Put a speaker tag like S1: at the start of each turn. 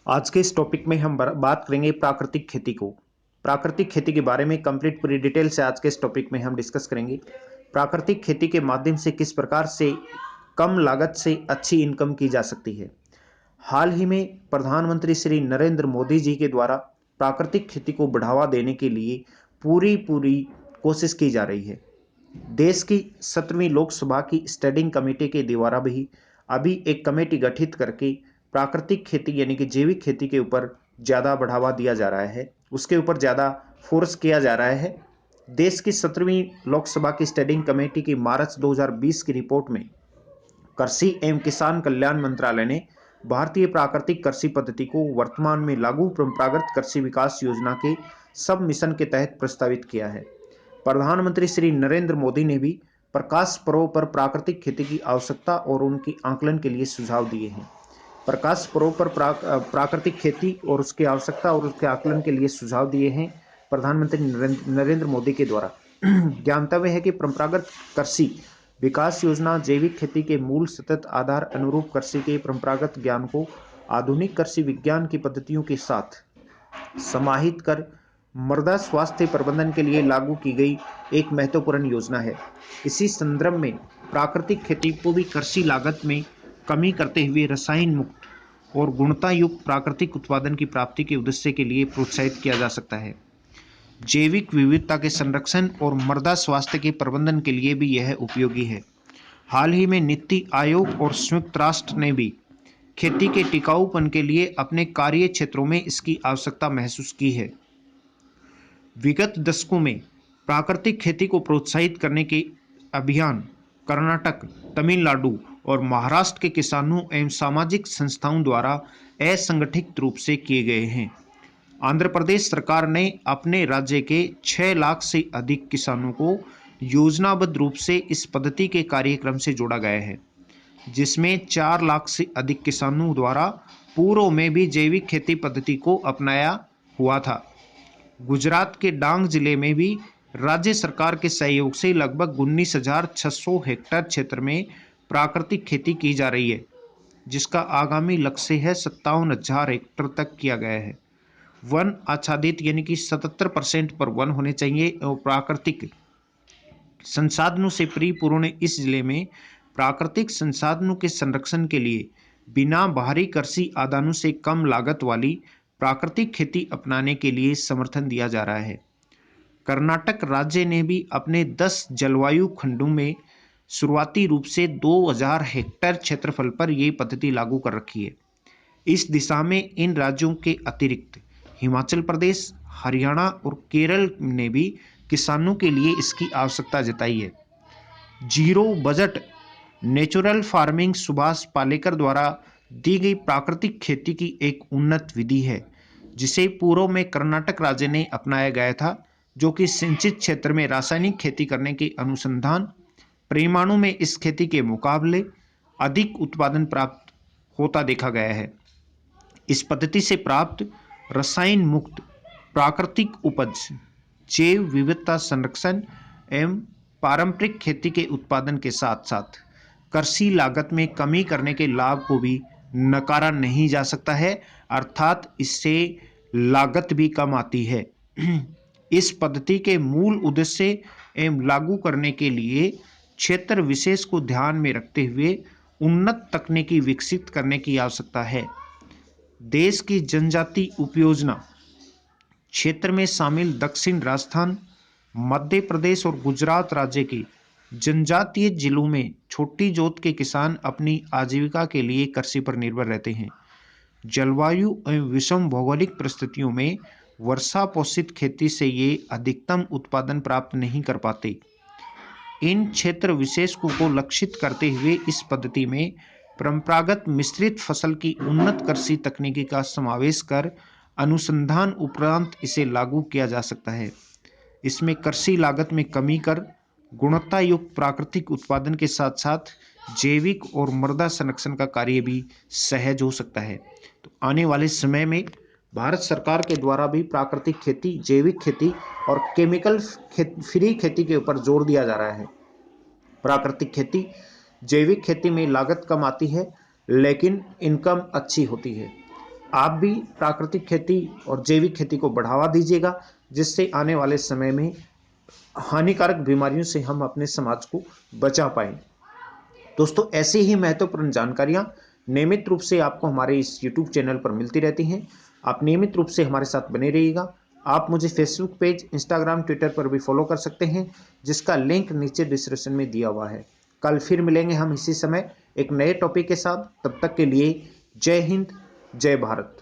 S1: आज के इस टॉपिक में हम बात करेंगे प्राकृतिक खेती को। प्राकृतिक खेती के बारे में कंप्लीट पूरी डिटेल से आज के इस टॉपिक में हम डिस्कस करेंगे। प्राकृतिक खेती के माध्यम से किस प्रकार से कम लागत से अच्छी इनकम की जा सकती है। हाल ही में प्रधानमंत्री श्री नरेंद्र मोदी जी के द्वारा प्राकृतिक खेती को बढ़ावा देने के लिए पूरी कोशिश की जा रही है। देश की 17वीं लोकसभा की स्टैंडिंग कमेटी के द्वारा भी अभी एक कमेटी गठित करके प्राकृतिक खेती यानी कि जैविक खेती के ऊपर ज़्यादा बढ़ावा दिया जा रहा है, उसके ऊपर ज़्यादा फोर्स किया जा रहा है। देश की 17वीं लोकसभा की स्टैंडिंग कमेटी की मार्च 2020 की रिपोर्ट में कृषि एवं किसान कल्याण मंत्रालय ने भारतीय प्राकृतिक कृषि पद्धति को वर्तमान में लागू परंपरागत कृषि विकास योजना के सब मिशन के तहत प्रस्तावित किया है। प्रधानमंत्री श्री नरेंद्र मोदी ने भी प्रकाश पर्व पर प्राकृतिक खेती की आवश्यकता और उनकी आकलन के लिए सुझाव दिए हैं। प्रकाश पर्व पर प्राकृतिक खेती और उसकी आवश्यकता और उसके आकलन के लिए सुझाव दिए हैं प्रधानमंत्री नरेंद्र मोदी के द्वारा। ज्ञातव्य है कि परंपरागत कृषि विकास योजना जैविक खेती के मूल सतत आधार अनुरूप कृषि के परंपरागत ज्ञान को आधुनिक कृषि विज्ञान की पद्धतियों के साथ समाहित कर मृदा स्वास्थ्य प्रबंधन के लिए लागू की गई एक महत्वपूर्ण योजना है। इसी संदर्भ में प्राकृतिक खेती को भी कृषि लागत में कमी करते हुए रसायन मुक्त और गुणवत्ता युक्त प्राकृतिक उत्पादन की प्राप्ति के उद्देश्य के लिए प्रोत्साहित किया जा सकता है। जैविक विविधता के संरक्षण और मृदा स्वास्थ्य के प्रबंधन के लिए भी यह उपयोगी है। हाल ही में नीति आयोग और संयुक्त राष्ट्र ने भी खेती के टिकाऊपन के लिए अपने कार्य क्षेत्रों में इसकी आवश्यकता महसूस की है। विगत दशकों में प्राकृतिक खेती को प्रोत्साहित करने के अभियान कर्नाटक, तमिलनाडु और महाराष्ट्र के किसानों एवं सामाजिक संस्थाओं द्वारा असंगठित रूप से किए गए हैं। आंध्र प्रदेश सरकार ने अपने राज्य के 6 लाख से अधिक किसानों को योजनाबद्ध रूप से इस पद्धति के कार्यक्रम से जोड़ा गया है, जिसमें 4 लाख से अधिक किसानों द्वारा पूर्व में भी जैविक खेती पद्धति को अपनाया हुआ था। गुजरात के डांग जिले में भी राज्य सरकार के सहयोग से लगभग 19,600 हेक्टेयर क्षेत्र में प्राकृतिक खेती की जा रही है, जिसका आगामी लक्ष्य है 57,000 हेक्टेयर तक किया गया है। वन आच्छादित यानी कि 77% पर वन होने चाहिए और प्राकृतिक संसाधनों से परिपूर्ण इस जिले में प्राकृतिक संसाधनों के संरक्षण के लिए बिना बाहरी कृषि आदानों से कम लागत वाली प्राकृतिक खेती अपनाने के लिए समर्थन दिया जा रहा है। कर्नाटक राज्य ने भी अपने 10 जलवायु खंडों में शुरुआती रूप से 2,000 हेक्टेयर क्षेत्रफल पर यह पद्धति लागू कर रखी है। इस दिशा में इन राज्यों के अतिरिक्त हिमाचल प्रदेश, हरियाणा और केरल ने भी किसानों के लिए इसकी आवश्यकता जताई है। Zero budget natural farming Subhash Palekar द्वारा दी गई प्राकृतिक खेती की एक उन्नत विधि है, जिसे पूर्व में कर्नाटक राज्य ने अपनाया गया था, जो कि सिंचित क्षेत्र में रासायनिक खेती करने के अनुसंधान परिमाणों में इस खेती के मुकाबले अधिक उत्पादन प्राप्त होता देखा गया है। इस पद्धति से प्राप्त रसायन मुक्त प्राकृतिक उपज जैव विविधता संरक्षण एवं पारंपरिक खेती के उत्पादन के साथ साथ कृषि लागत में कमी करने के लाभ को भी नकारा नहीं जा सकता है, अर्थात इससे लागत भी कम आती है। इस पद्धति के मूल उद्देश्य एवं लागू करने के लिए क्षेत्र विशेष को ध्यान में रखते हुए उन्नत तकनीकी विकसित करने की आवश्यकता है। देश की जनजाति उपयोजना क्षेत्र में शामिल दक्षिण राजस्थान, मध्य प्रदेश और गुजरात राज्य के जनजातीय जिलों में छोटी जोत के किसान अपनी आजीविका के लिए कृषि पर निर्भर रहते हैं। जलवायु एवं विषम भौगोलिक परिस्थितियों में वर्षा पोषित खेती से ये अधिकतम उत्पादन प्राप्त नहीं कर पाते। इन क्षेत्र विशेष को लक्षित करते हुए इस पद्धति में परंपरागत मिश्रित फसल की उन्नत कृषि तकनीकी का समावेश कर अनुसंधान उपरांत इसे लागू किया जा सकता है। इसमें कृषि लागत में कमी कर गुणवत्ता युक्त प्राकृतिक उत्पादन के साथ साथ जैविक और मृदा संरक्षण का कार्य भी सहज हो सकता है। तो आने वाले समय में भारत सरकार के द्वारा भी प्राकृतिक खेती, जैविक खेती और केमिकल फ्री खेती के ऊपर जोर दिया जा रहा है। प्राकृतिक खेती, जैविक खेती में लागत कम आती है लेकिन इनकम अच्छी होती है। आप भी प्राकृतिक खेती और जैविक खेती को बढ़ावा दीजिएगा, जिससे आने वाले समय में हानिकारक बीमारियों से हम अपने समाज को बचा पाएं। दोस्तों, ऐसी ही महत्वपूर्ण जानकारियां नियमित रूप से आपको हमारे इस YouTube चैनल पर मिलती रहती हैं। आप नियमित रूप से हमारे साथ बने रहिएगा। आप मुझे फेसबुक पेज, इंस्टाग्राम, ट्विटर पर भी फॉलो कर सकते हैं, जिसका लिंक नीचे डिस्क्रिप्शन में दिया हुआ है। कल फिर मिलेंगे हम इसी समय एक नए टॉपिक के साथ। तब तक के लिए जय हिंद, जय भारत।